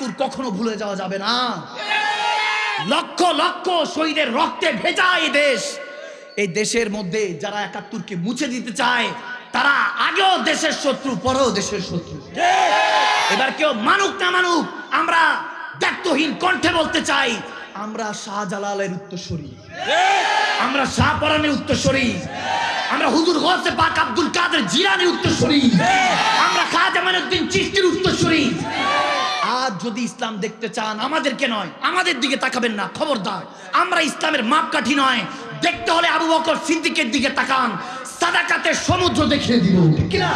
71 কখনো ভুলে যাওয়া যাবে না। লক্ষ লক্ষ শহীদের রক্তে ভেজা এই দেশ, এই দেশের মধ্যে যারা 71কে মুছে দিতে চায় তারা আগেও দেশের শত্রু, পরেও দেশের শত্রু। এবার কেউ মানুক না মানুক, আমরা দায়িত্বহীন কণ্ঠে বলতে চাই, আমরা শাহজালালের উত্তরসূরি, আমরা শাহপরানের উত্তরসূরি, আমরা হুজুর গৌসে পাক আব্দুল কাদের জিলানীর উত্তরসূরি, আমরা খাজা মাইনুদ্দিন চিশতির উত্তরসূরি। আজ যদি ইসলাম দেখতে চান আমাদেরকে নয়, আমাদের দিকে তাকাবেন না, খবরদার। আমরা ইসলামের মাপকাঠি নয়, দেখতে হলে আবু বকর সিদ্দিকের দিকে তাকান, সাদাকাতের সমুদ্র দেখিয়ে দিব, ঠিক না?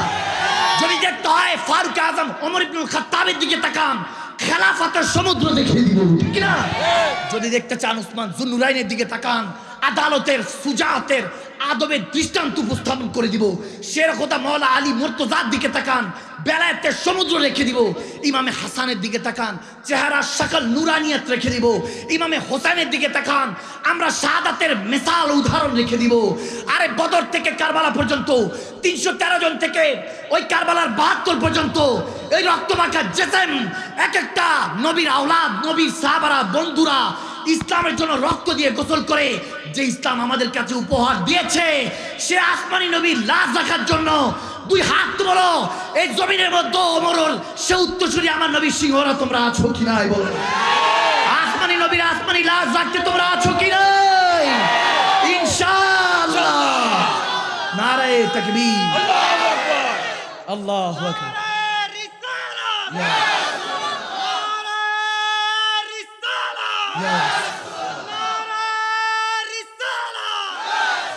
যদি দেখতে হয় ফারুক আজম ওমর ইবনুল খাত্তাবের দিকে তাকান, খেলাফতের সমুদ্র দেখিয়ে দিব, ঠিক না? যদি দেখতে চান উসমান জুন্নুরাইনের দিকে তাকান, আদালতের সুজাতের আদবের দৃষ্টান্ত উপস্থাপন করে দিব। শেরখোদা মওলা আলী মুর্তজার দিকে তাকান, বেলায়েতের সমুদ্র রেখে দিব। ইমামে হাসানের দিকে তাকান, চেহারা সকল নুরানিয়াত রেখে দিব। ইমামে হোসেনের দিকে তাকান, আমরা শাহাদাতের মিসাল উদাহরণ রেখে দিব। আরে বদর থেকে কারবালা পর্যন্ত 313 জন থেকে ওই কারবালার 72 পর্যন্ত এই রক্তমাখা জেসেম, এক একটা নবীর আওলাদ, নবীর সাহাবারা, বন্ধুরা ইসলামের জন্য রক্ত দিয়ে গোসল করে যে ইসলাম আমাদের কাছে উপহার দিয়েছে, সে আসমানি নবীর লাশ রাখার জন্য 2 হাত তোলো। এই জমিনের মধ্যে ওমরর সে উত্তরসূরি আমার নবী সিংহরা তোমরা আছো কি নাই বলো? আসমানি নবীর আসমানি লাশ রাখতে তোমরা আছো কি নাই? ইনশাআল্লাহ। নারায়ে তাকবীর, আল্লাহু আকবার, আল্লাহু আকবার। Yes.